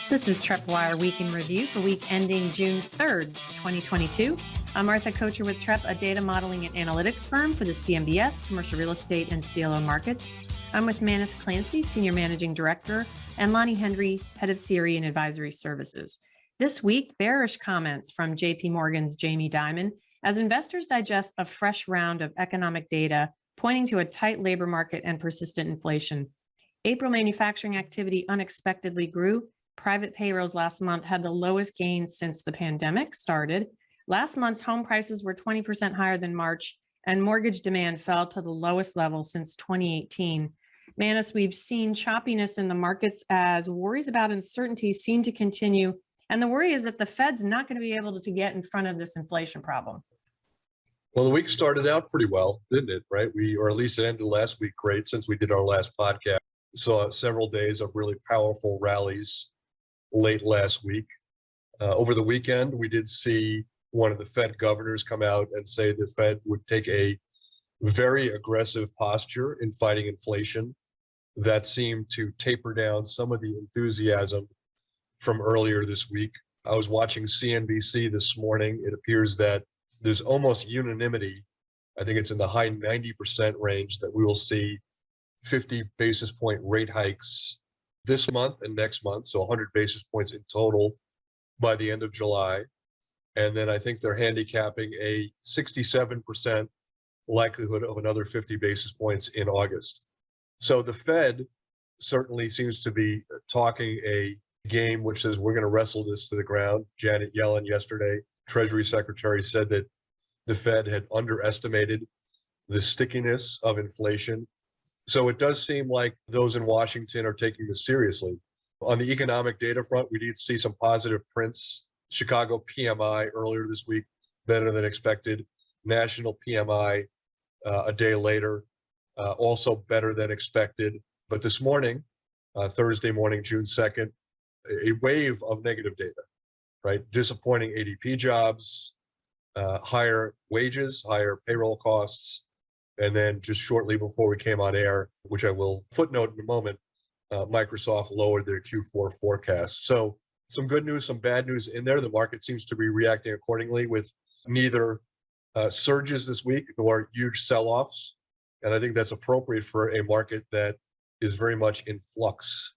This is TreppWire Week in Review for week ending June 3rd, 2022. I'm Martha Kocher with Trepp, a data modeling and analytics firm for the CMBS, commercial real estate, and CLO markets. I'm with Manus Clancy, Senior Managing Director, and Lonnie Henry, Head of CRE and Advisory Services. This week, bearish comments from JP Morgan's Jamie Dimon as investors digest a fresh round of economic data pointing to a tight labor market and persistent inflation. April manufacturing activity unexpectedly grew. Private payrolls last month had the lowest gains since the pandemic started. Last month's home prices were 20% higher than March, and mortgage demand fell to the lowest level since 2018. Manus, we've seen choppiness in the markets as worries about uncertainty seem to continue, and the worry is that the Fed's not going to be able to get in front of this inflation problem. Well, the week started out pretty well, didn't it, right? Or at least it ended last week great since we did our last podcast. Saw several days of really powerful rallies late last week. Over the weekend, we did see one of the Fed governors come out and say the Fed would take a very aggressive posture in fighting inflation. That seemed to taper down some of the enthusiasm from earlier this week. I was watching CNBC this morning. It appears that there's almost unanimity. I think it's in the high 90% range that we will see 50 basis point rate hikes this month and next month, so 100 basis points in total by the end of July. And then I think they're handicapping a 67% likelihood of another 50 basis points in August. So the Fed certainly seems to be talking a game which says we're going to wrestle this to the ground. Janet Yellen yesterday, Treasury Secretary, said that the Fed had underestimated the stickiness of inflation. So it does seem like those in Washington are taking this seriously. On the economic data front, we did see some positive prints. Chicago PMI earlier this week, better than expected. National PMI a day later, also better than expected. But this morning, Thursday morning, June 2nd, a wave of negative data, right? Disappointing ADP jobs, higher wages, higher payroll costs. And then just shortly before we came on air, which I will footnote in a moment, Microsoft lowered their Q4 forecast. So some good news, some bad news in there. The market seems to be reacting accordingly with neither surges this week nor huge sell-offs. And I think that's appropriate for a market that is very much in flux.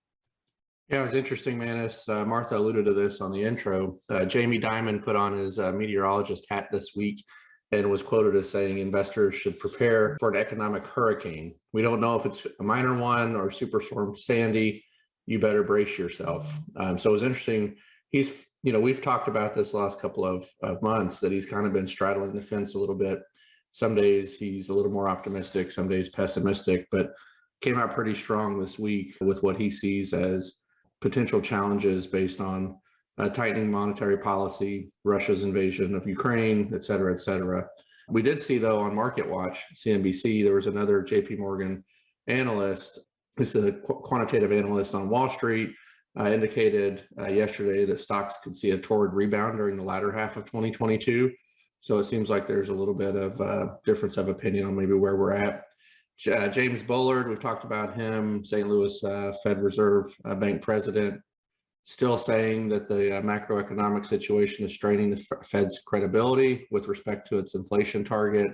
Yeah, it was interesting, Manus. Martha alluded to this on the intro. Jamie Dimon put on his meteorologist hat this week and was quoted as saying investors should prepare for an economic hurricane. We don't know if it's a minor one or Superstorm Sandy. You better brace yourself. So it was interesting. We've talked about this the last couple of months that he's kind of been straddling the fence a little bit. Some days he's a little more optimistic, some days pessimistic, but came out pretty strong this week with what he sees as potential challenges based on tightening monetary policy, Russia's invasion of Ukraine, et cetera, et cetera. We did see, though, on Market Watch, CNBC, there was another JP Morgan analyst. This is a quantitative analyst on Wall Street, indicated yesterday that stocks could see a torrid rebound during the latter half of 2022. So it seems like there's a little bit of difference of opinion on maybe where we're at. James Bullard, we've talked about him, St. Louis Fed Reserve Bank president, still saying that the macroeconomic situation is straining the Fed's credibility with respect to its inflation target.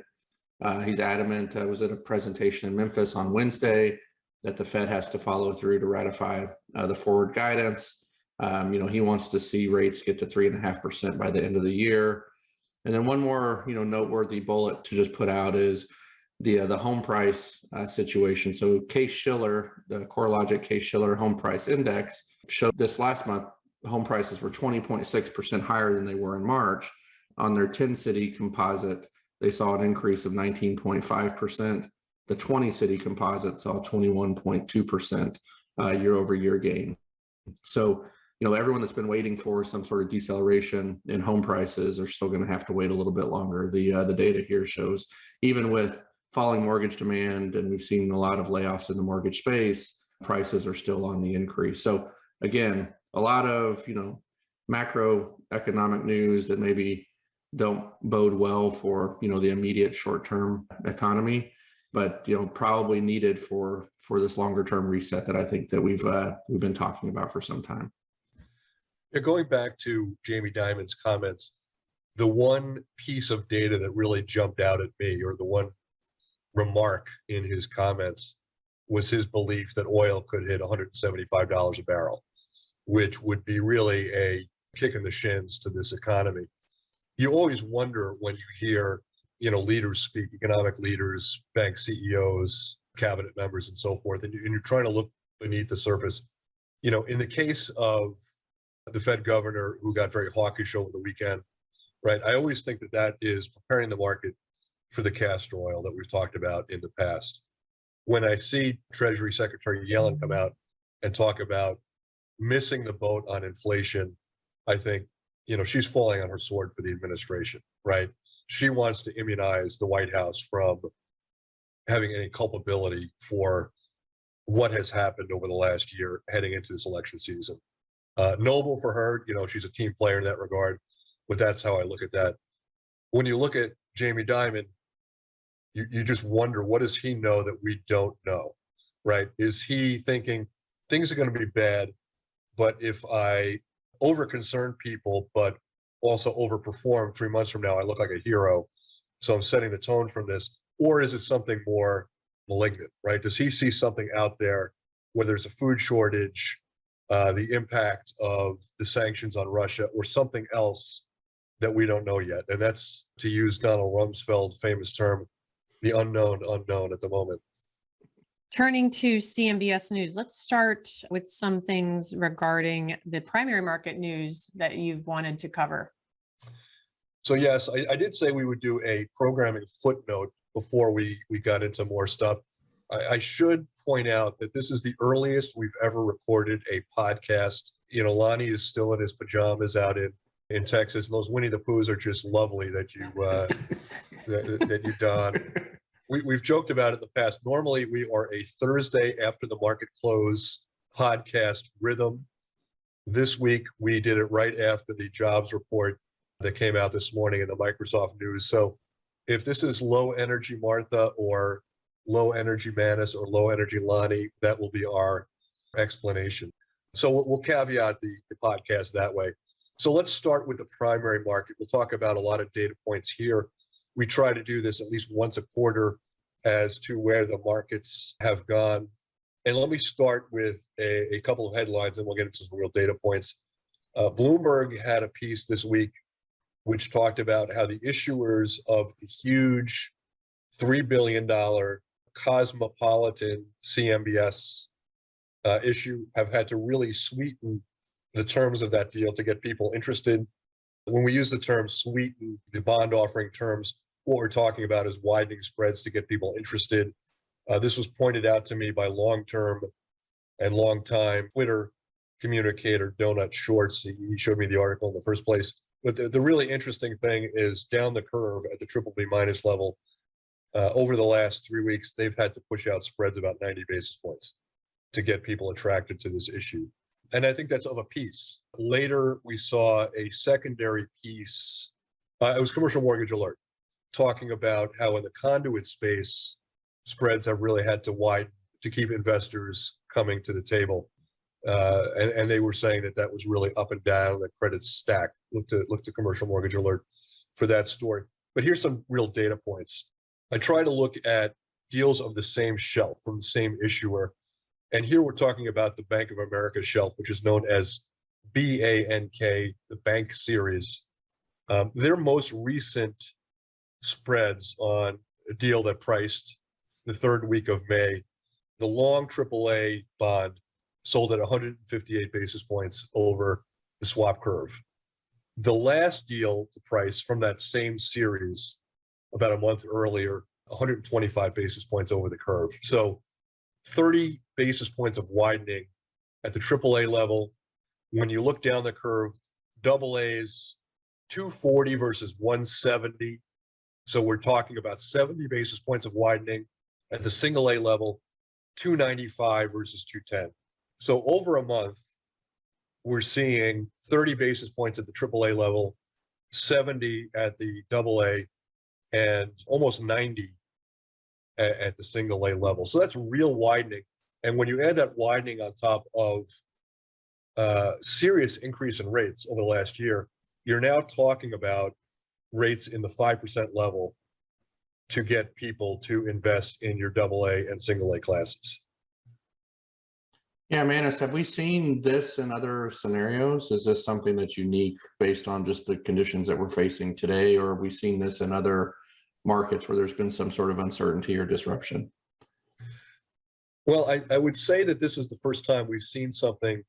He's adamant. I was at a presentation in Memphis on Wednesday that the Fed has to follow through to ratify the forward guidance. He wants to see rates get to 3.5% by the end of the year. And then one more, noteworthy bullet to just put out is the home price situation. So Case-Shiller, the CoreLogic Case-Shiller home price index showed this last month, home prices were 20.6% higher than they were in March. On their 10-city composite, they saw an increase of 19.5%. The 20-city composite saw 21.2% year-over-year gain. So, everyone that's been waiting for some sort of deceleration in home prices are still going to have to wait a little bit longer. The data here shows even with falling mortgage demand, and we've seen a lot of layoffs in the mortgage space, prices are still on the increase. So again, a lot of, macroeconomic news that maybe don't bode well for, the immediate short-term economy, but, probably needed for this longer-term reset that I think that we've been talking about for some time. Going back to Jamie Dimon's comments, the one piece of data that really jumped out at me, or the one remark in his comments, was his belief that oil could hit $175 a barrel, which would be really a kick in the shins to this economy. You always wonder when you hear, leaders speak, economic leaders, bank CEOs, cabinet members, and so forth, and you're trying to look beneath the surface. In the case of the Fed governor who got very hawkish over the weekend, right? I always think that is preparing the market for the castor oil that we've talked about in the past. When I see Treasury Secretary Yellen come out and talk about missing the boat on inflation, I think, she's falling on her sword for the administration, right? She wants to immunize the White House from having any culpability for what has happened over the last year heading into this election season. Noble for her, she's a team player in that regard, but that's how I look at that. When you look at Jamie Dimon, you just wonder, what does he know that we don't know, right? Is he thinking things are going to be bad, but if I over-concern people, but also overperform 3 months from now, I look like a hero, so I'm setting the tone from this? Or is it something more malignant, right? Does he see something out there where there's a food shortage, the impact of the sanctions on Russia, or something else that we don't know yet? And that's, to use Donald Rumsfeld's famous term, the unknown at the moment. Turning to CMBS news, let's start with some things regarding the primary market news that you've wanted to cover. So yes, I did say we would do a programming footnote before we got into more stuff. I should point out that this is the earliest we've ever recorded a podcast. Lonnie is still in his pajamas out in Texas, and those Winnie the Poohs are just lovely that you that you don. We've joked about it in the past. Normally, we are a Thursday after the market close podcast rhythm. This week, we did it right after the jobs report that came out this morning in the Microsoft news. So if this is low energy Martha, or low energy Manus, or low energy Lonnie, that will be our explanation. So we'll caveat the podcast that way. So let's start with the primary market. We'll talk about a lot of data points here. We try to do this at least once a quarter as to where the markets have gone. And let me start with a couple of headlines, and we'll get into some real data points. Bloomberg had a piece this week which talked about how the issuers of the huge $3 billion cosmopolitan CMBS issue have had to really sweeten the terms of that deal to get people interested. When we use the term sweeten the bond offering terms, what we're talking about is widening spreads to get people interested. This was pointed out to me by long-term and long-time Twitter communicator, Donut Shorts. He showed me the article in the first place. But the really interesting thing is down the curve at the BBB minus level, over the last 3 weeks, they've had to push out spreads about 90 basis points to get people attracted to this issue. And I think that's of a piece. Later, we saw a secondary piece. It was Commercial Mortgage Alert, talking about how in the conduit space, spreads have really had to widen to keep investors coming to the table. And they were saying that was really up and down, that credit's stacked. Look to Commercial Mortgage Alert for that story. But here's some real data points. I try to look at deals of the same shelf from the same issuer. And here we're talking about the Bank of America shelf, which is known as BANK, the bank series. Their most recent spreads on a deal that priced the third week of May, the long AAA bond sold at 158 basis points over the swap curve. The last deal to price from that same series about a month earlier, 125 basis points over the curve. So 30 basis points of widening at the AAA level. When you look down the curve, AA's 240 versus 170. So we're talking about 70 basis points of widening at the single A level, 295 versus 210. So over a month, we're seeing 30 basis points at the AAA level, 70 at the AA, and almost 90 at the single A level. So that's real widening. And when you add that widening on top of serious increase in rates over the last year, you're now talking about rates in the 5% level to get people to invest in your AA and single A classes. Yeah, Manis, have we seen this in other scenarios? Is this something that's unique based on just the conditions that we're facing today, or have we seen this in other markets where there's been some sort of uncertainty or disruption? Well, I would say that this is the first time we've seen something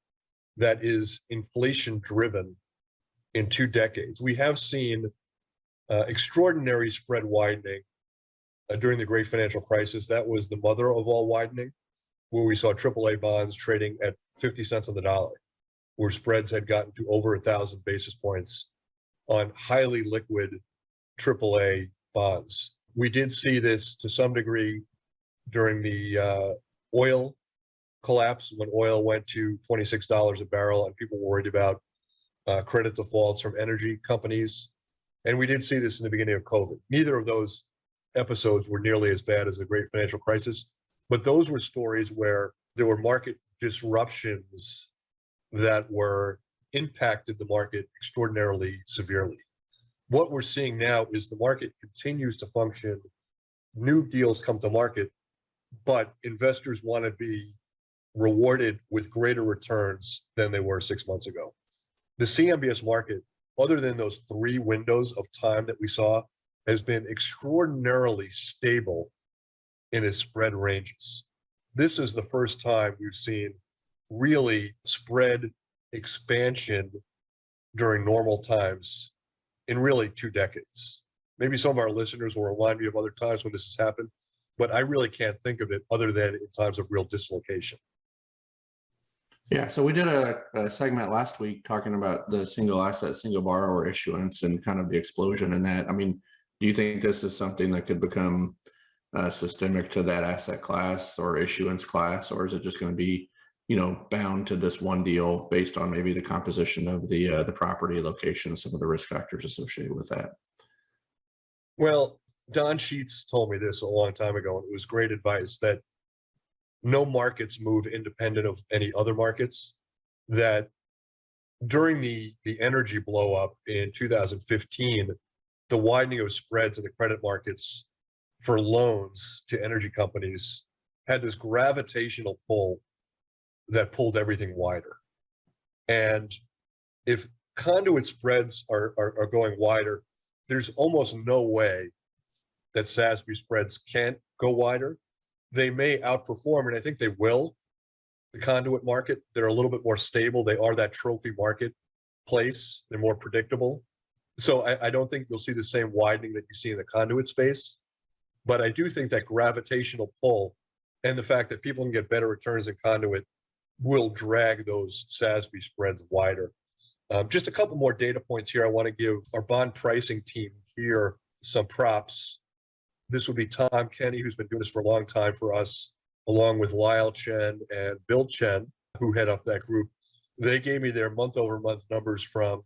that is inflation driven in 2 decades. We have seen extraordinary spread widening during the great financial crisis. That was the mother of all widening, where we saw AAA bonds trading at 50 cents on the dollar, where spreads had gotten to over 1,000 basis points on highly liquid AAA bonds. We did see this to some degree during the oil collapse, when oil went to $26 a barrel and people were worried about credit defaults from energy companies. And we did see this in the beginning of COVID. Neither of those episodes were nearly as bad as the great financial crisis, but those were stories where there were market disruptions that were impacted the market extraordinarily severely. What we're seeing now is the market continues to function, new deals come to market, but investors want to be rewarded with greater returns than they were 6 months ago. The CMBS market, other than those 3 windows of time that we saw, has been extraordinarily stable in its spread ranges. This is the first time we've seen really spread expansion during normal times in really 2 decades. Maybe some of our listeners will remind me of other times when this has happened, but I really can't think of it other than in times of real dislocation. Yeah, so we did a segment last week talking about the single asset, single borrower issuance and kind of the explosion in that. I mean, do you think this is something that could become systemic to that asset class or issuance class, or is it just going to be, bound to this one deal based on maybe the composition of the property, location, some of the risk factors associated with that? Well, Don Sheets told me this a long time ago, and it was great advice, that no markets move independent of any other markets, that during the energy blow up in 2015, the widening of spreads in the credit markets for loans to energy companies had this gravitational pull that pulled everything wider. And if conduit spreads are going wider, there's almost no way that SASB spreads can't go wider. They may outperform, and I think they will, the conduit market. They're a little bit more stable. They are that trophy marketplace. They're more predictable. So I don't think you'll see the same widening that you see in the conduit space. But I do think that gravitational pull and the fact that people can get better returns in conduit will drag those SASB spreads wider. Just a couple more data points here. I want to give our bond pricing team here some props. This would be Tom Kenny, who's been doing this for a long time for us, along with Lyle Chen and Bill Chen, who head up that group. They gave me their month-over-month numbers from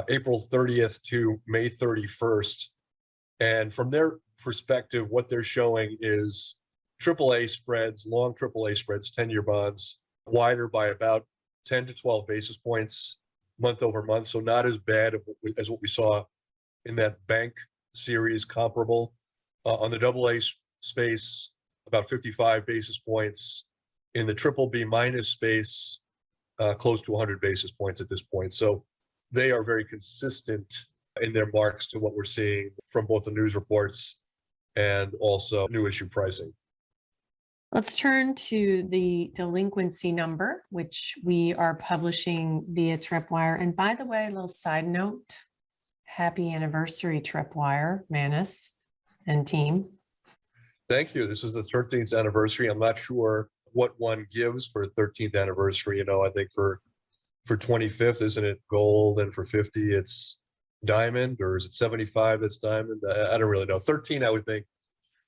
April 30th to May 31st. And from their perspective, what they're showing is AAA spreads, long AAA spreads, 10-year bonds, wider by about 10 to 12 basis points month over month. So not as bad as what we saw in that bank series comparable. On the AA space, about 55 basis points. In the BBB minus space, close to 100 basis points at this point. So they are very consistent in their marks to what we're seeing from both the news reports and also new issue pricing. Let's turn to the delinquency number, which we are publishing via TreppWire. And by the way, a little side note, happy anniversary, TreppWire, Manis and team. Thank you. This is the 13th anniversary. I'm not sure what one gives for 13th anniversary. I think for 25th, isn't it gold? And for 50, it's diamond, or is it 75 that's diamond? I don't really know. 13, I would think,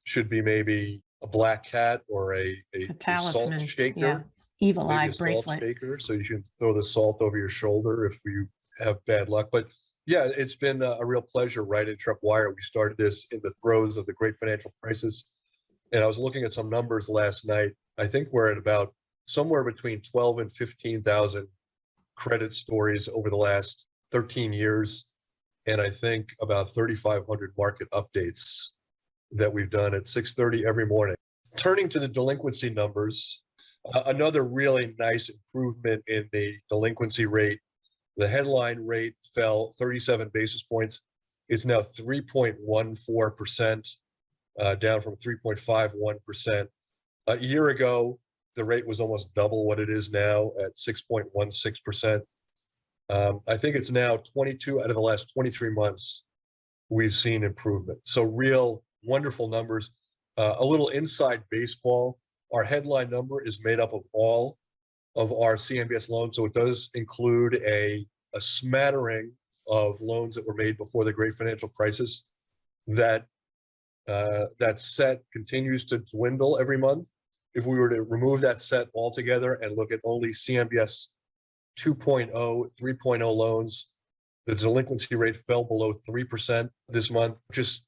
should be maybe a black cat or a talisman, salt shaker. yeah. Evil eye bracelet. Salt shaker, so you can throw the salt over your shoulder if you have bad luck. But yeah, it's been a real pleasure writing TreppWire. We started this in the throes of the great financial crisis. And I was looking at some numbers last night. I think we're at about somewhere between 12 and 15,000 credit stories over the last 13 years. And I think about 3,500 market updates that we've done at 6:30 every morning. Turning to the delinquency numbers, another really nice improvement in the delinquency rate. The headline rate fell 37 basis points. It's now 3.14%, down from 3.51%. A year ago, the rate was almost double what it is now at 6.16%. I think it's now 22 out of the last 23 months we've seen improvement. So real wonderful numbers. A little inside baseball. Our headline number is made up of all of our CMBS loans. So it does include a smattering of loans that were made before the great financial crisis. That set continues to dwindle every month. If we were to remove that set altogether and look at only CMBS 2.0, 3.0 loans, the delinquency rate fell below 3% this month. Just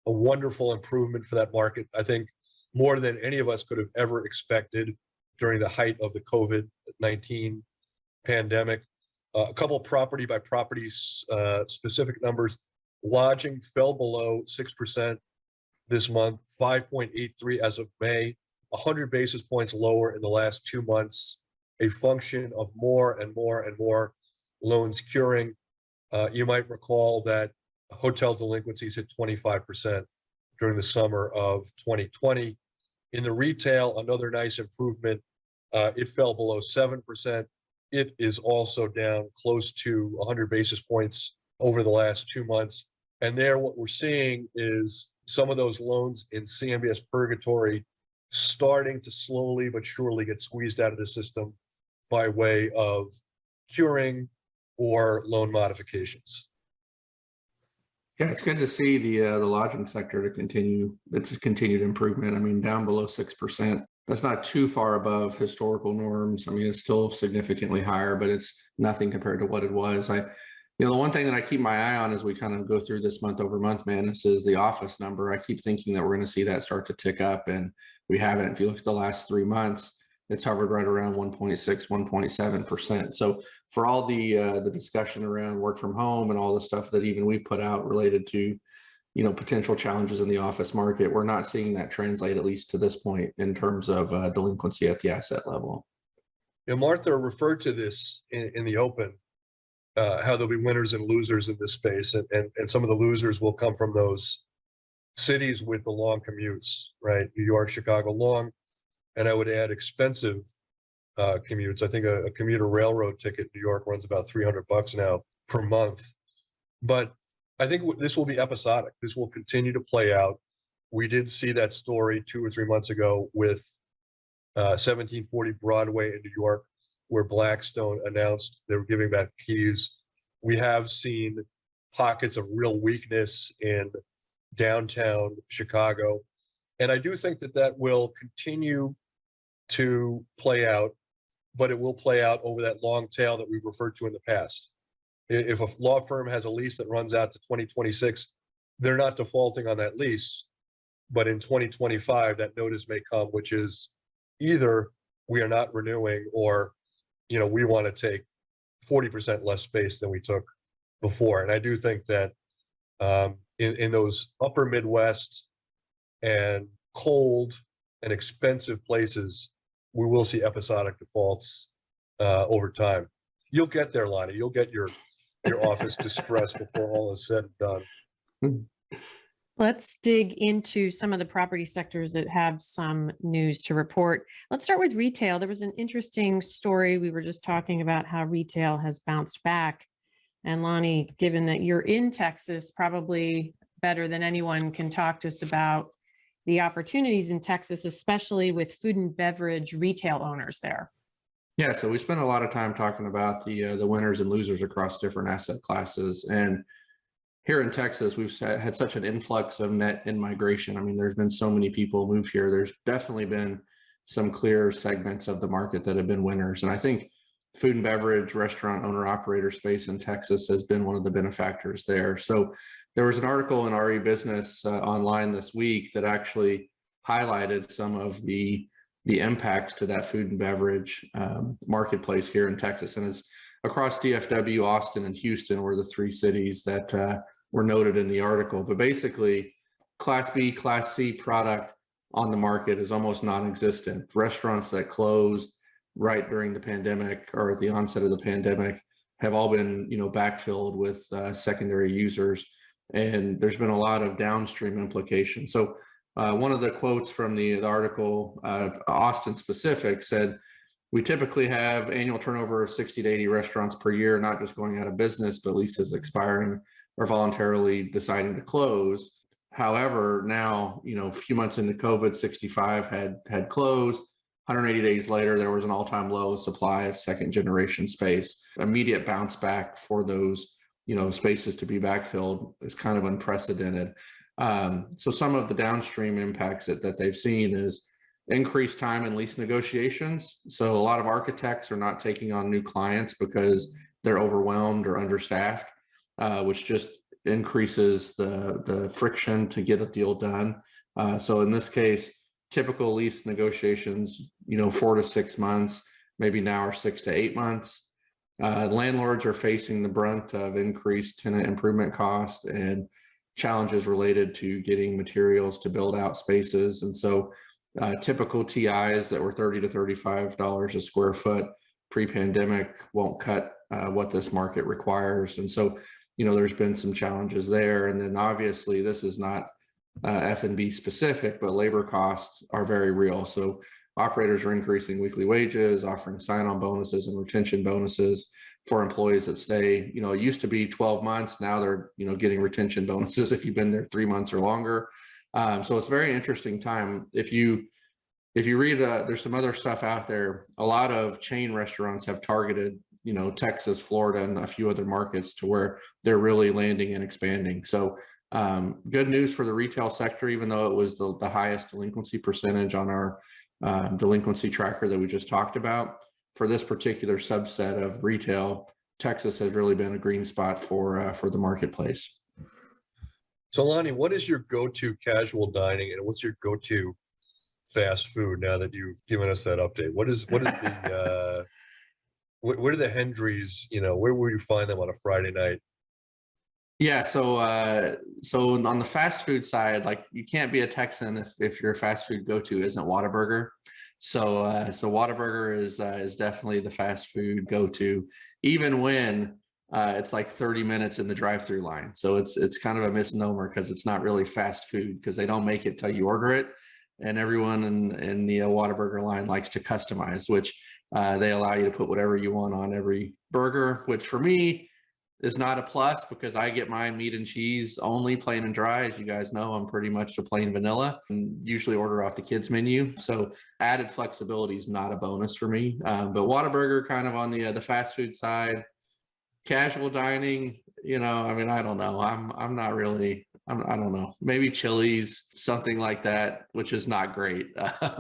a wonderful improvement for that market. I think more than any of us could have ever expected during the height of the COVID-19 pandemic. A couple property by property specific numbers. Lodging fell below 6% this month, 5.83 as of May, 100 basis points lower in the last 2 months, a function of more and more and more loans curing. You might recall that hotel delinquencies hit 25% during the summer of 2020. In the retail, another nice improvement. It fell below 7%. It is also down close to 100 basis points over the last 2 months. And there, what we're seeing is some of those loans in CMBS purgatory starting to slowly but surely get squeezed out of the system by way of curing or loan modifications. Yeah, it's good to see the lodging sector to continue its continued improvement. I mean, down below 6%. That's not too far above historical norms. I mean, it's still significantly higher, but it's nothing compared to what it was. The one thing that I keep my eye on as we kind of go through this month over month, man, this is the office number. I keep thinking that we're going to see that start to tick up, and we haven't. If you look at the last 3 months, it's hovered right around 1.6, 1.7%. So for all the discussion around work from home and all the stuff that even we've put out related to, potential challenges in the office market, we're not seeing that translate, at least to this point, in terms of delinquency at the asset level. Yeah, Martha referred to this in the open, how there'll be winners and losers in this space. And some of the losers will come from those cities with the long commutes, right? New York, Chicago, long. And I would add expensive commutes. I think a commuter railroad ticket in New York runs about $300 now per month. But I think this will be episodic. This will continue to play out. We did see that story 2 or 3 months ago with 1740 Broadway in New York, where Blackstone announced they were giving back keys. We have seen pockets of real weakness in downtown Chicago. And I do think that will continue to play out, but it will play out over that long tail that we've referred to in the past. If a law firm has a lease that runs out to 2026, they're not defaulting on that lease. But in 2025, that notice may come, which is either we are not renewing or, we want to take 40% less space than we took before. And I do think that in those upper Midwest and cold and expensive places, we will see episodic defaults over time. You'll get there, Lonnie. You'll get your office distressed before all is said and done. Let's dig into some of the property sectors that have some news to report. Let's start with retail. There was an interesting story. We were just talking about how retail has bounced back. And Lonnie, given that you're in Texas, probably better than anyone can talk to us about the opportunities in Texas, especially with food and beverage retail owners there. Yeah, so we spent a lot of time talking about the winners and losers across different asset classes. And here in Texas, we've had such an influx of net in-migration. I mean, there's been so many people move here. There's definitely been some clear segments of the market that have been winners. And I think food and beverage, restaurant owner-operator space in Texas has been one of the benefactors there. So there was an article in RE Business online this week that actually highlighted some of the impacts to that food and beverage marketplace here in Texas. And as across DFW, Austin, and Houston were the three cities that were noted in the article. But basically, Class B, Class C product on the market is almost non-existent. Restaurants that closed right during the pandemic or at the onset of the pandemic have all been, backfilled with secondary users, and there's been a lot of downstream implications. So one of the quotes from the article, Austin specific, said, "We typically have annual turnover of 60 to 80 restaurants per year, not just going out of business, but leases expiring or voluntarily deciding to close. However, now, a few months into COVID, 65 had closed. 180 days later, there was an all-time low supply of second generation space. Immediate bounce back for those, spaces to be backfilled is kind of unprecedented." So some of the downstream impacts that they've seen is increased time in lease negotiations. So a lot of architects are not taking on new clients because they're overwhelmed or understaffed, which just increases the friction to get a deal done. So in this case, typical lease negotiations, 4 to 6 months, maybe now are 6 to 8 months. Landlords are facing the brunt of increased tenant improvement costs and challenges related to getting materials to build out spaces. And so typical TIs that were $30 to $35 a square foot pre-pandemic won't cut what this market requires. And so, there's been some challenges there. And then obviously this is not F&B specific, but labor costs are very real. So operators are increasing weekly wages, offering sign-on bonuses and retention bonuses for employees that stay. It used to be 12 months. Now they're, getting retention bonuses if you've been there 3 months or longer. So it's a very interesting time. If you read, there's some other stuff out there. A lot of chain restaurants have targeted, Texas, Florida, and a few other markets to where they're really landing and expanding. So good news for the retail sector, even though it was the highest delinquency percentage on our delinquency tracker that we just talked about. For this particular subset of retail, Texas has really been a green spot for the marketplace. So Lonnie, what is your go-to casual dining and what's your go-to fast food now that you've given us that update? What is the where are the Hendrys, where will you find them on a Friday night? Yeah, so on the fast food side, like, you can't be a Texan if your fast food go-to isn't Whataburger. So Whataburger is definitely the fast food go-to, even when it's like 30 minutes in the drive-through line. So it's kind of a misnomer because it's not really fast food because they don't make it till you order it, and everyone in the Whataburger line likes to customize, which they allow you to put whatever you want on every burger, which for me is not a plus because I get mine meat and cheese only, plain and dry. As you guys know, I'm pretty much a plain vanilla and usually order off the kids menu. So added flexibility is not a bonus for me. But Whataburger kind of on the fast food side. Casual dining, I don't know. I'm not really, I don't know, maybe Chili's, something like that, which is not great.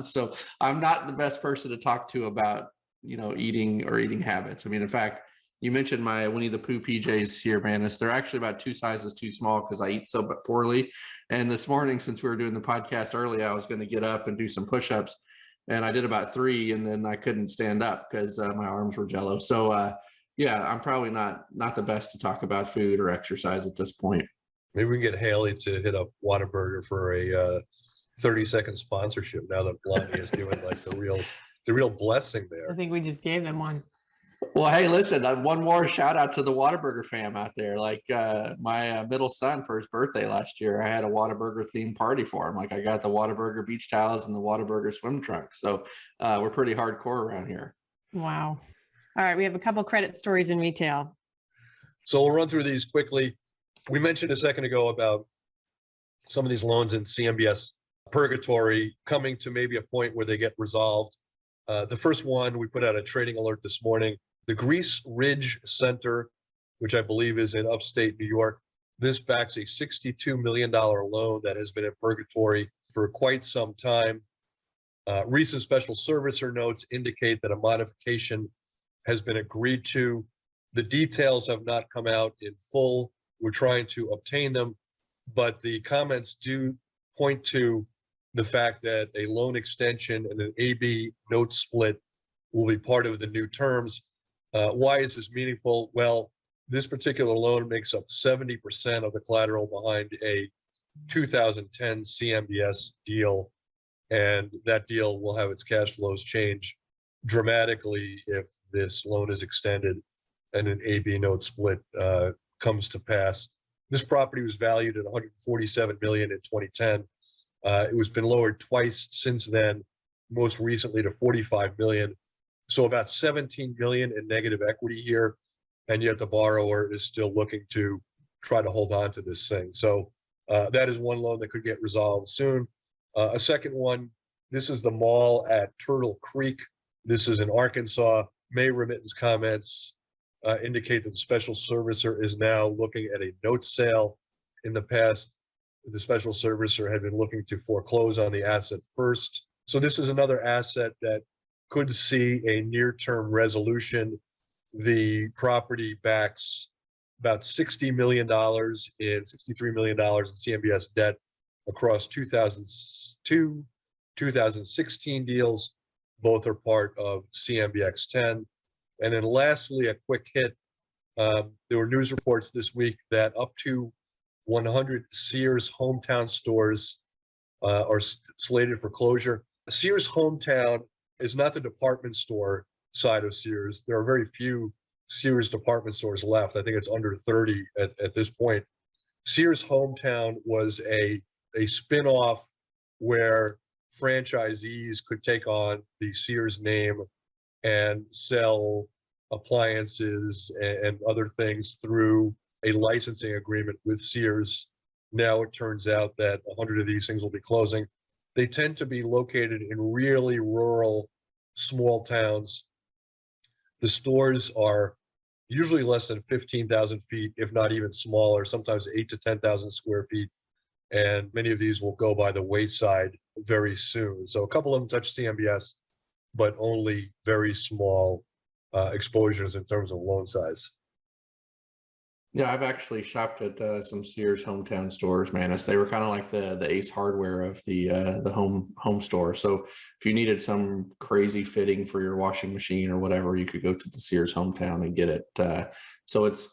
So I'm not the best person to talk to about, eating habits. In fact, you mentioned my Winnie the Pooh PJs here, Manus. They're actually about 2 sizes too small because I eat so poorly. And this morning, since we were doing the podcast early, I was going to get up and do some push-ups. And I did about 3, and then I couldn't stand up because my arms were jello. So, yeah, I'm probably not the best to talk about food or exercise at this point. Maybe we can get Haley to hit up Whataburger for a 30-second sponsorship now that Lonnie has given like the real blessing there. I think we just gave them one. Well, hey, listen, one more shout out to the Whataburger fam out there. Like my middle son for his birthday last year, I had a Whataburger themed party for him. Like, I got the Whataburger beach towels and the Whataburger swim trunks. So we're pretty hardcore around here. Wow. All right. We have a couple credit stories in retail. So we'll run through these quickly. We mentioned a second ago about some of these loans in CMBS purgatory coming to maybe a point where they get resolved. The first one, we put out a trading alert this morning. The Grease Ridge Center, which I believe is in upstate New York, this backs a $62 million loan that has been in purgatory for quite some time. Recent special servicer notes indicate that a modification has been agreed to. The details have not come out in full. We're trying to obtain them, but the comments do point to the fact that a loan extension and an AB note split will be part of the new terms. Why is this meaningful? Well, this particular loan makes up 70% of the collateral behind a 2010 CMBS deal, and that deal will have its cash flows change dramatically if this loan is extended and an A/B note split comes to pass. This property was valued at $147 million in 2010. It was been lowered twice since then, most recently to $45 million. So about $17 million in negative equity here, and yet the borrower is still looking to try to hold on to this thing. So that is one loan that could get resolved soon. A second one, this is the mall at Turtle Creek. This is in Arkansas. May remittance comments indicate that the special servicer is now looking at a note sale. In the past, the special servicer had been looking to foreclose on the asset first. So this is another asset that could see a near-term resolution. The property backs about $60 million in $63 million in CMBS debt across 2002, 2016 deals. Both are part of CMBX 10. And then lastly, a quick hit. There were news reports this week that up to 100 Sears hometown stores are slated for closure. Sears hometown is not the department store side of Sears. There are very few Sears department stores left. I think it's under 30 at this point. Sears hometown was a spin-off where franchisees could take on the Sears name and sell appliances and other things through a licensing agreement with Sears. Now it turns out that 100 of these things will be closing. They tend to be located in really rural, small towns. The stores are usually less than 15,000 feet, if not even smaller, sometimes 8 to 10,000 square feet. And many of these will go by the wayside very soon. So a couple of them touch CMBS, but only very small exposures in terms of loan size. Yeah, I've actually shopped at some Sears hometown stores, man. They were kind of like the Ace Hardware of the home store. So if you needed some crazy fitting for your washing machine or whatever, you could go to the Sears hometown and get it. So it's,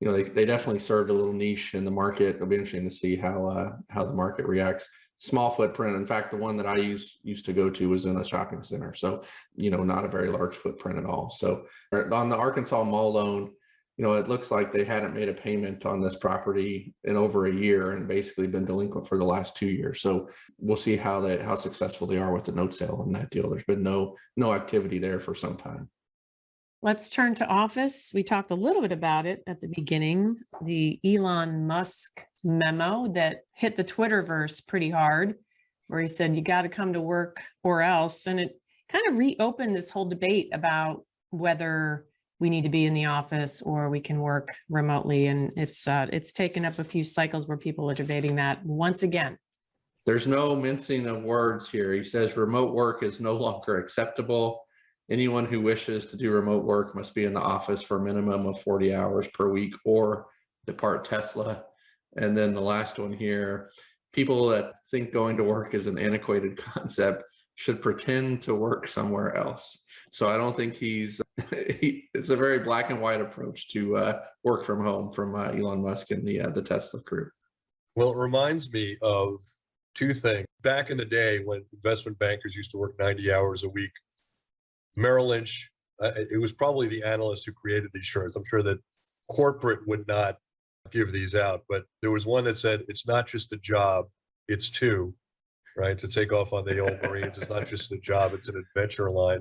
they definitely served a little niche in the market. It'll be interesting to see how the market reacts. Small footprint. In fact, the one that I used to go to was in a shopping center. So, not a very large footprint at all. So on the Arkansas mall loan, it looks like they hadn't made a payment on this property in over a year and basically been delinquent for the last 2 years. So we'll see how successful they are with the note sale in that deal. There's been no activity there for some time. Let's turn to office. We talked a little bit about it at the beginning, the Elon Musk memo that hit the Twitterverse pretty hard, where he said, you got to come to work or else. And it kind of reopened this whole debate about whether we need to be in the office or we can work remotely. And it's taken up a few cycles where people are debating that once again. There's no mincing of words here. He says remote work is no longer acceptable. Anyone who wishes to do remote work must be in the office for a minimum of 40 hours per week or depart Tesla. And then the last one here, people that think going to work is an antiquated concept should pretend to work somewhere else. So I don't think it's a very black and white approach to work from home from Elon Musk and the Tesla crew. Well, it reminds me of two things. Back in the day when investment bankers used to work 90 hours a week, Merrill Lynch, it was probably the analyst who created these shirts. I'm sure that corporate would not give these out, but there was one that said, it's not just a job, it's two, right? To take off on the old Marines, it's not just a job, it's an adventure line.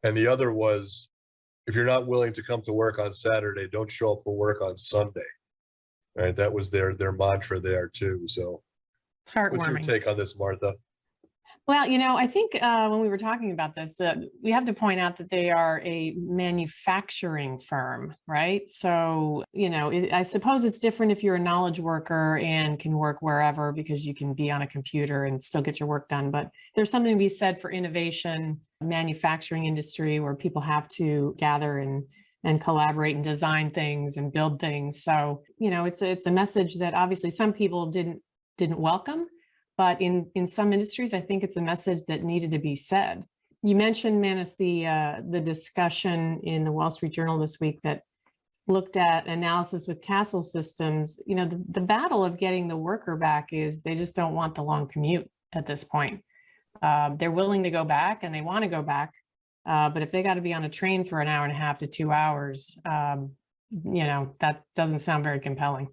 And the other was, if you're not willing to come to work on Saturday, don't show up for work on Sunday, right? That was their mantra there too. So It's heartwarming. what's your take on this, Martha? Well, I think when we were talking about this, we have to point out that they are a manufacturing firm, right? So, I suppose it's different if you're a knowledge worker and can work wherever because you can be on a computer and still get your work done. But there's something to be said for innovation, manufacturing industry where people have to gather and collaborate and design things and build things. So, it's a message that obviously some people didn't welcome. But in some industries, I think it's a message that needed to be said. You mentioned, Manus, the discussion in the Wall Street Journal this week that looked at analysis with Castle Systems. You know, the battle of getting the worker back is they just don't want the long commute at this point. They're willing to go back and they want to go back. But if they got to be on a train for an hour and a half to 2 hours, that doesn't sound very compelling.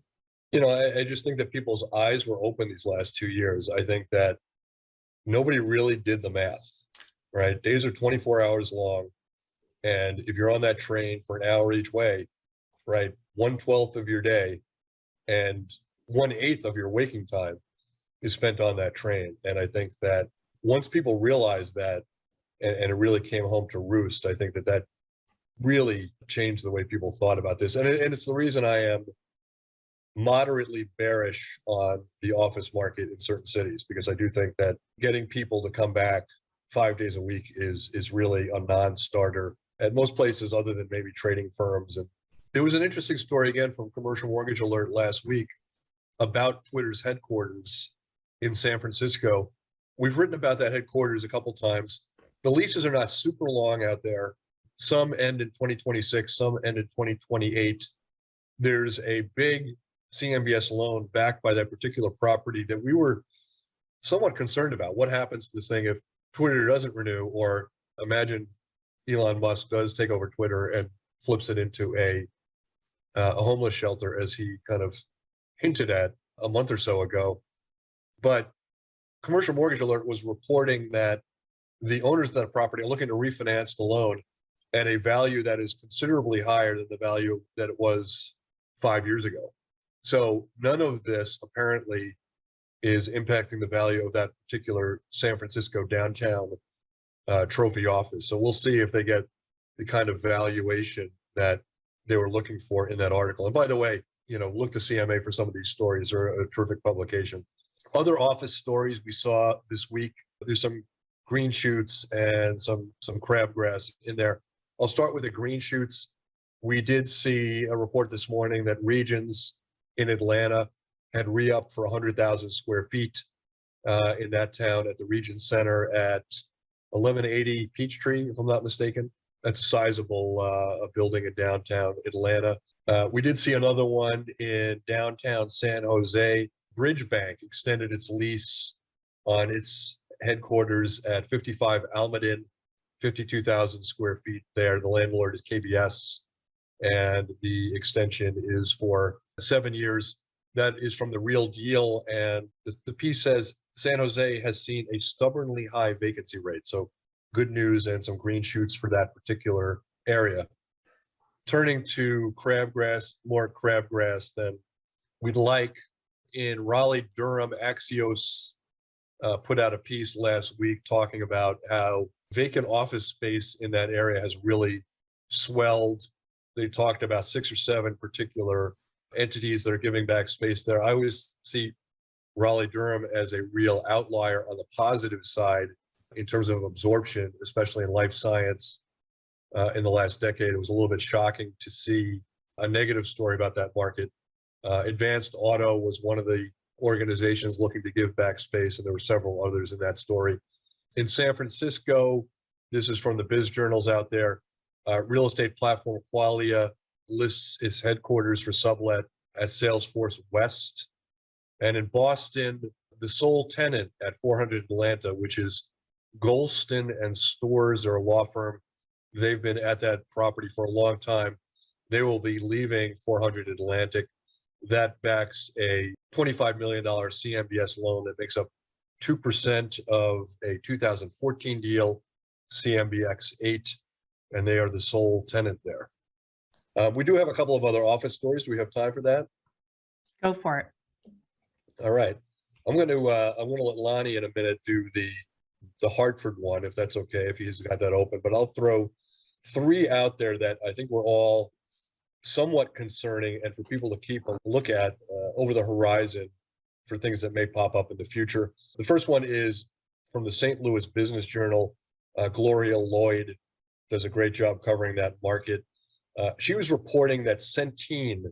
I just think that people's eyes were open these last 2 years. I think that nobody really did the math, right? Days are 24 hours long. And if you're on that train for an hour each way, right, 1/12 of your day and 1/8 of your waking time is spent on that train. And I think that once people realized that, and it really came home to roost, I think that really changed the way people thought about this. And it's the reason I am moderately bearish on the office market in certain cities, because I do think that getting people to come back 5 days a week is really a non-starter at most places other than maybe trading firms. And there was an interesting story again from Commercial Mortgage Alert last week about Twitter's headquarters in San Francisco. We've written about that headquarters a couple times. The leases are not super long out there. Some end in 2026, some end in 2028. There's a big CMBS loan backed by that particular property that we were somewhat concerned about. What happens to this thing if Twitter doesn't renew, or imagine Elon Musk does take over Twitter and flips it into a homeless shelter, as he kind of hinted at a month or so ago. But Commercial Mortgage Alert was reporting that the owners of that property are looking to refinance the loan at a value that is considerably higher than the value that it was 5 years ago. So none of this apparently is impacting the value of that particular San Francisco downtown trophy office. So we'll see if they get the kind of valuation that they were looking for in that article. And by the way, look to CMA for some of these stories. They're a terrific publication. Other office stories we saw this week, there's some green shoots and some crabgrass in there. I'll start with the green shoots. We did see a report this morning that Regions in Atlanta had re-upped for 100,000 square feet in that town at the Regions Center at 1180 Peachtree, if I'm not mistaken. That's a sizable building in downtown Atlanta. We did see another one in downtown San Jose. Bridge Bank extended its lease on its headquarters at 55 Almaden, 52,000 square feet there. The landlord is KBS, and the extension is for 7 years. That is from the Real Deal, and the piece says San Jose has seen a stubbornly high vacancy rate. So good news and some green shoots for that particular area. Turning to crabgrass, more crabgrass than we'd like. In Raleigh, Durham, Axios put out a piece last week talking about how vacant office space in that area has really swelled. They talked about 6 or 7 particular entities that are giving back space there. I always see Raleigh, Durham as a real outlier on the positive side in terms of absorption, especially in life science. In the last decade, it was a little bit shocking to see a negative story about that market. Advanced Auto was one of the organizations looking to give back space, and there were several others in that story. In San Francisco, this is from the biz journals out there, real estate platform Qualia lists its headquarters for sublet at Salesforce West. And in Boston, the sole tenant at 400 Atlanta, which is Golston and Stores, or a law firm, they've been at that property for a long time. They will be leaving 400 Atlantic. That backs a $25 million CMBS loan that makes up 2% of a 2014 deal, CMBX 8, and they are the sole tenant there. We do have a couple of other office stories. Do we have time for that? Go for it. All right. I'm going to let Lonnie in a minute do the Hartford one, if that's okay, if he's got that open. But I'll throw 3 out there that I think we're all somewhat concerning, and for people to keep a look at over the horizon for things that may pop up in the future. The first one is from the St. Louis Business Journal. Gloria Lloyd does a great job covering that market. She was reporting that Centene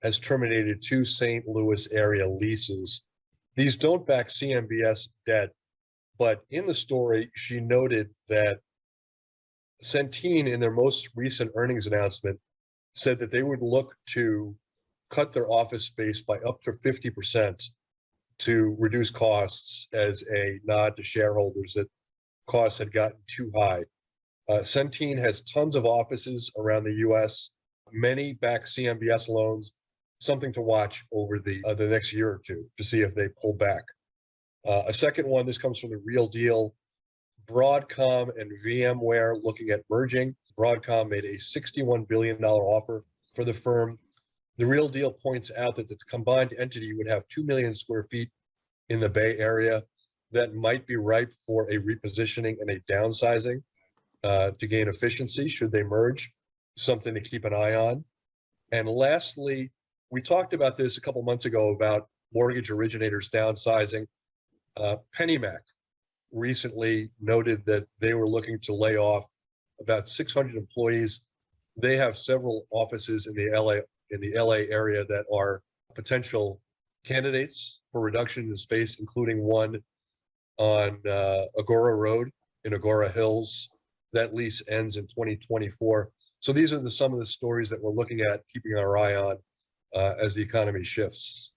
has terminated 2 St. Louis area leases. These don't back CMBS debt, But in the story, she noted that Centene, in their most recent earnings announcement, said that they would look to cut their office space by up to 50% to reduce costs as a nod to shareholders that costs had gotten too high. Centene has tons of offices around the US, many back CMBS loans, something to watch over the next year or two to see if they pull back. A second one, this comes from the Real Deal. Broadcom and VMware looking at merging. Broadcom made a $61 billion offer for the firm. The Real Deal points out that the combined entity would have 2 million square feet in the Bay Area that might be ripe for a repositioning and a downsizing to gain efficiency should they merge, something to keep an eye on. And lastly, we talked about this a couple months ago about mortgage originators downsizing. PennyMac recently noted that they were looking to lay off about 600 employees. They have several offices in the LA area that are potential candidates for reduction in space, including one on Agora Road in Agora Hills. That lease ends in 2024. So these are some of the stories that we're looking at, keeping our eye on as the economy shifts.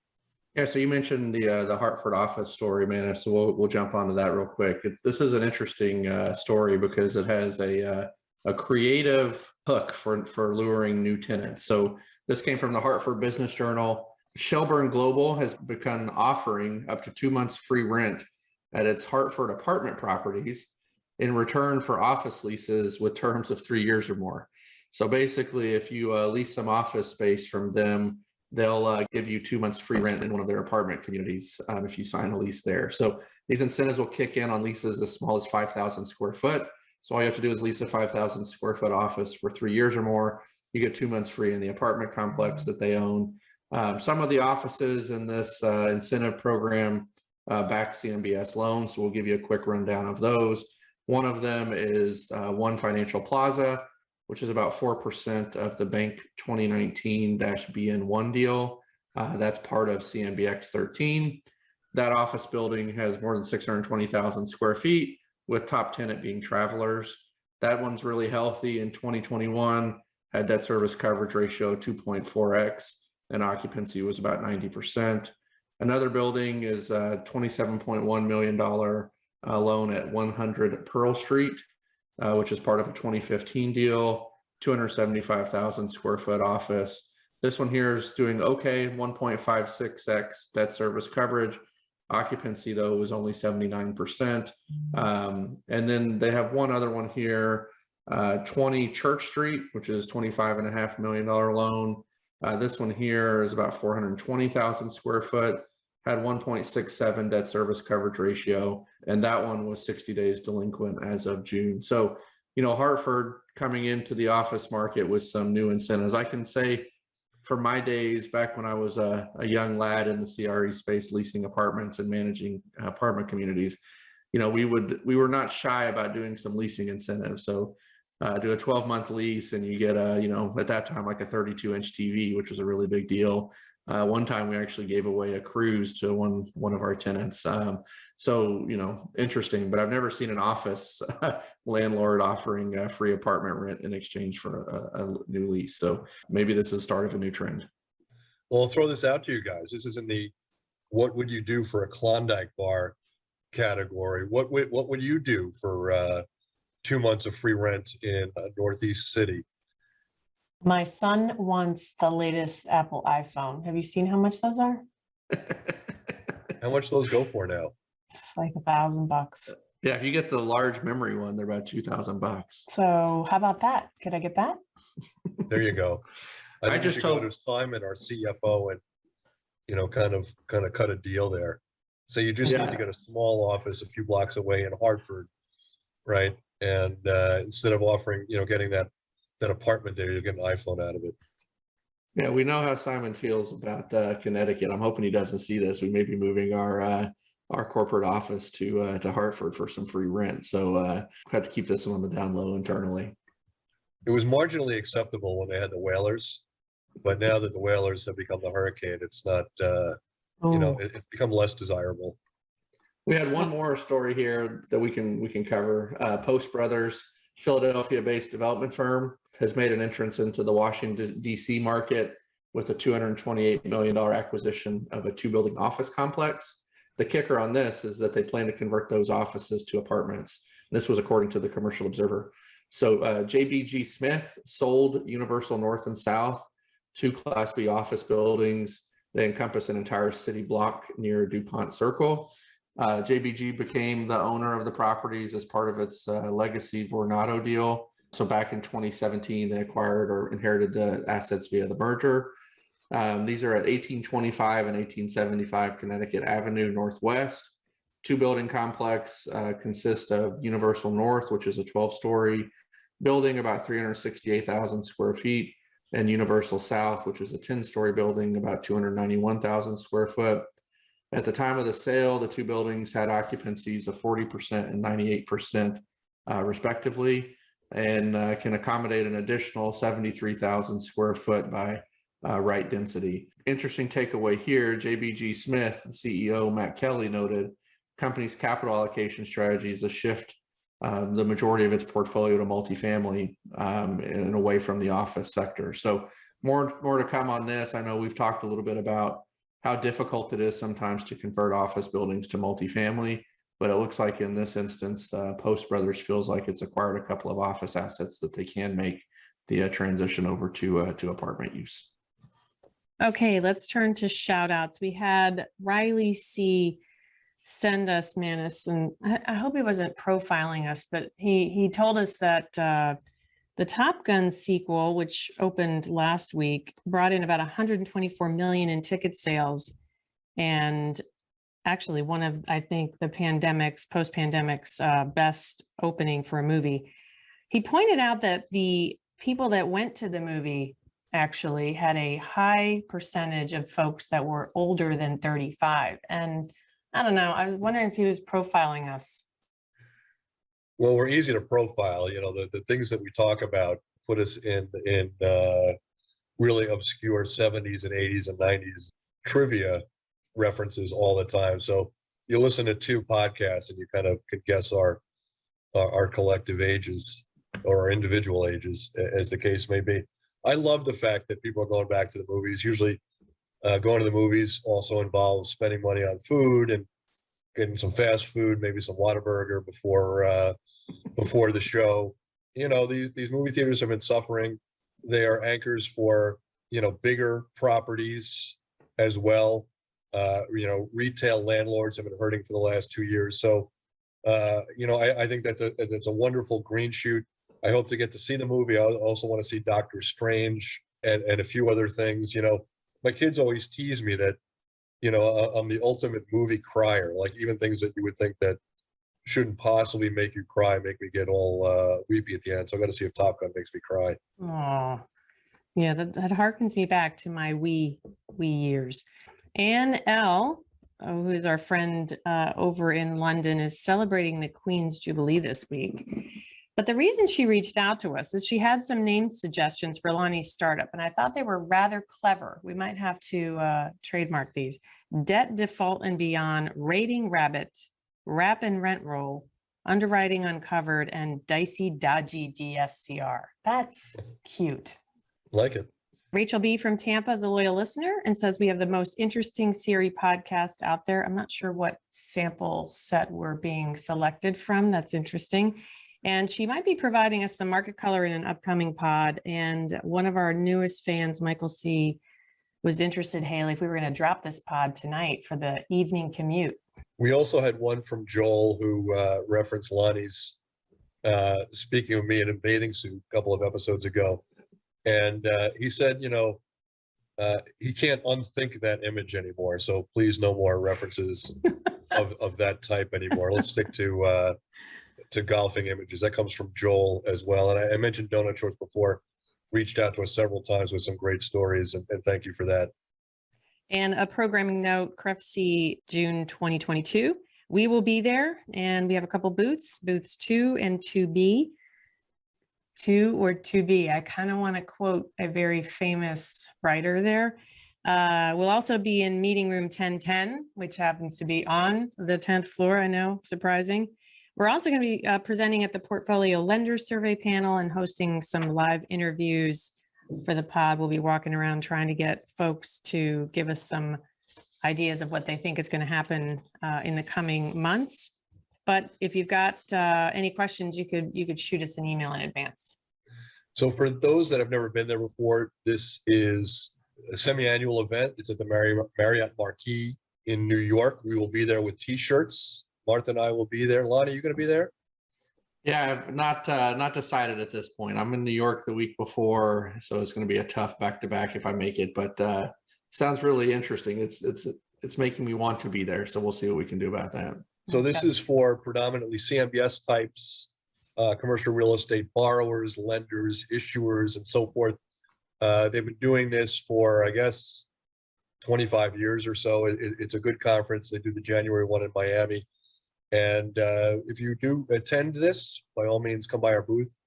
Yeah, so you mentioned the Hartford office story, man. So we'll jump onto that real quick. This is an interesting story because it has a creative hook for luring new tenants. So this came from the Hartford Business Journal. Shelburne Global has begun offering up to 2 months free rent at its Hartford apartment properties in return for office leases with terms of 3 years or more. So basically, if you lease some office space from them, they'll give you 2 months free rent in one of their apartment communities if you sign a lease there. So these incentives will kick in on leases as small as 5,000 square foot. So all you have to do is lease a 5,000 square foot office for 3 years or more. You get 2 months free in the apartment complex that they own. Some of the offices in this incentive program back CMBS loans. So we'll give you a quick rundown of those. One of them is One Financial Plaza, which is about 4% of the bank 2019-BN1 deal. That's part of CMBX 13. That office building has more than 620,000 square feet, with top tenant being Travelers. That one's really healthy. In 2021, had debt service coverage ratio 2.4x, and occupancy was about 90%. Another building is a $27.1 million loan at 100 Pearl Street, which is part of a 2015 deal, 275,000 square foot office. This one here is doing okay, 1.56x debt service coverage. Occupancy, though, was only 79%. And then they have one other one here, 20 Church Street, which is $25.5 million loan. This one here is about 420,000 square foot, had 1.67 debt service coverage ratio, and that one was 60 days delinquent as of June. So, you know, Hartford coming into the office market with some new incentives. I can say from my days back when I was a young lad in the CRE space, leasing apartments and managing apartment communities, you know, we were not shy about doing some leasing incentives. So do a 12-month lease and you get you know, at that time, like a 32-inch TV, which was a really big deal. One time we actually gave away a cruise to one of our tenants. So, you know, interesting, but I've never seen an office landlord offering free apartment rent in exchange for a new lease. So maybe this is the start of a new trend. Well, I'll throw this out to you guys. This is in the what would you do for a Klondike bar category. What would you do for 2 months of free rent in Northeast City? My son wants the latest Apple iPhone. Have you seen how much those are? How much those go for now? It's like $1,000. Yeah, if you get the large memory one, they're about $2,000. So how about that? Could I get that? There you go. I just go to Simon, our CFO, and you know, kind of cut a deal there. So you just need to get a small office a few blocks away in Hartford, right? And instead of offering, you know, getting that apartment there, you get an iPhone out of it. Yeah, we know how Simon feels about Connecticut. I'm hoping he doesn't see this. We may be moving our corporate office to Hartford for some free rent. So we have to keep this one on the down low internally. It was marginally acceptable when they had the Whalers, but now that the Whalers have become the Hurricane, it's not. You know, it's become less desirable. We had one more story here that we can cover. Post Brothers, Philadelphia-based development firm, has made an entrance into the Washington, D.C. market with a $228 million acquisition of a 2-building office complex. The kicker on this is that they plan to convert those offices to apartments. This was according to the Commercial Observer. So JBG Smith sold Universal North and South, 2 Class B office buildings. They encompass an entire city block near DuPont Circle. JBG became the owner of the properties as part of its legacy Vornado deal. So back in 2017, they acquired or inherited the assets via the merger. These are at 1825 and 1875 Connecticut Avenue Northwest. 2-building complex consists of Universal North, which is a 12-story building, about 368,000 square feet, and Universal South, which is a 10-story building, about 291,000 square foot. At the time of the sale, the 2 buildings had occupancies of 40% and 98% respectively, and can accommodate an additional 73,000 square foot by right density. Interesting takeaway here, JBG Smith, CEO Matt Kelly, noted company's capital allocation strategy is to shift the majority of its portfolio to multifamily and away from the office sector. So more to come on this. I know we've talked a little bit about how difficult it is sometimes to convert office buildings to multifamily, but it looks like in this instance, Post Brothers feels like it's acquired a couple of office assets that they can make the transition over to apartment use. Okay, let's turn to shout outs. We had Riley C. send us, Manus, and I hope he wasn't profiling us, but he told us that the Top Gun sequel, which opened last week, brought in about 124 million in ticket sales, and actually one of, I think, the post-pandemic's best opening for a movie. He pointed out that the people that went to the movie actually had a high percentage of folks that were older than 35. And I don't know, I was wondering if he was profiling us. Well, we're easy to profile. You know, the things that we talk about put us in really obscure 70s and 80s and 90s trivia references all the time. So you listen to 2 podcasts and you kind of could guess our collective ages or our individual ages, as the case may be. I love the fact that people are going back to the movies. Usually going to the movies also involves spending money on food and getting some fast food, maybe some Whataburger before the show. You know, these movie theaters have been suffering. They are anchors for, you know, bigger properties as well. You know, retail landlords have been hurting for the last 2 years. So, you know, I think that it's a wonderful green shoot. I hope to get to see the movie. I also want to see Doctor Strange and a few other things. You know, my kids always tease me that, you know, I'm the ultimate movie crier. Like even things that you would think that shouldn't possibly make you cry make me get all weepy at the end. So I got to see if Top Gun makes me cry. Oh, yeah, that harkens me back to my wee years. Anne L., who is our friend over in London, is celebrating the Queen's Jubilee this week. But the reason she reached out to us is she had some name suggestions for Lonnie's startup, and I thought they were rather clever. We might have to trademark these. Debt Default and Beyond, Rating Rabbit, Wrap and Rent Roll, Underwriting Uncovered, and Dicey Dodgy DSCR. That's cute. Like it. Rachel B. from Tampa is a loyal listener and says we have the most interesting Siri podcast out there. I'm not sure what sample set we're being selected from. That's interesting. And she might be providing us some market color in an upcoming pod. And one of our newest fans, Michael C., was interested, Haley, if we were going to drop this pod tonight for the evening commute. We also had one from Joel who referenced Lonnie's speaking of me in a bathing suit a couple of episodes ago. And he said, you know, he can't unthink that image anymore. So please no more references of that type anymore. Let's stick to golfing images. That comes from Joel as well. And I mentioned Donut Shorts before, reached out to us several times with some great stories, and thank you for that. And a programming note, CREFC June 2022. We will be there, and we have a couple booths 2 and 2B. 2 or 2B. I kind of want to quote a very famous writer there. We'll also be in meeting room 1010, which happens to be on the 10th floor. I know, surprising. We're also going to be presenting at the Portfolio Lenders Survey panel and hosting some live interviews for the pod. We'll be walking around trying to get folks to give us some ideas of what they think is going to happen in the coming months. But if you've got any questions, you could shoot us an email in advance. So for those that have never been there before, this is a semi-annual event. It's at the Marriott Marquis in New York. We will be there with T-shirts. Martha and I will be there. Lonnie, you going to be there? Yeah, not decided at this point. I'm in New York the week before, so it's going to be a tough back-to-back if I make it. But sounds really interesting. It's making me want to be there. So we'll see what we can do about that. So this is for predominantly CMBS types, commercial real estate borrowers, lenders, issuers, and so forth. They've been doing this for, I guess, 25 years or so. It's a good conference. They do the January one in Miami. And if you do attend this, by all means, come by our booth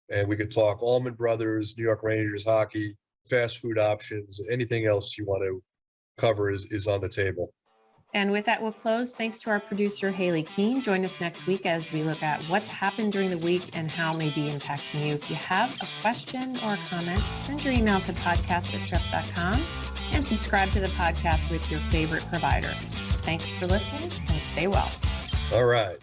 and we could talk Allman Brothers, New York Rangers hockey, fast food options, anything else you want to cover is on the table. And with that, we'll close. Thanks to our producer, Haley Keene. Join us next week as we look at what's happened during the week and how it may be impacting you. If you have a question or a comment, send your email to podcast@trepp.com and subscribe to the podcast with your favorite provider. Thanks for listening and stay well. All right.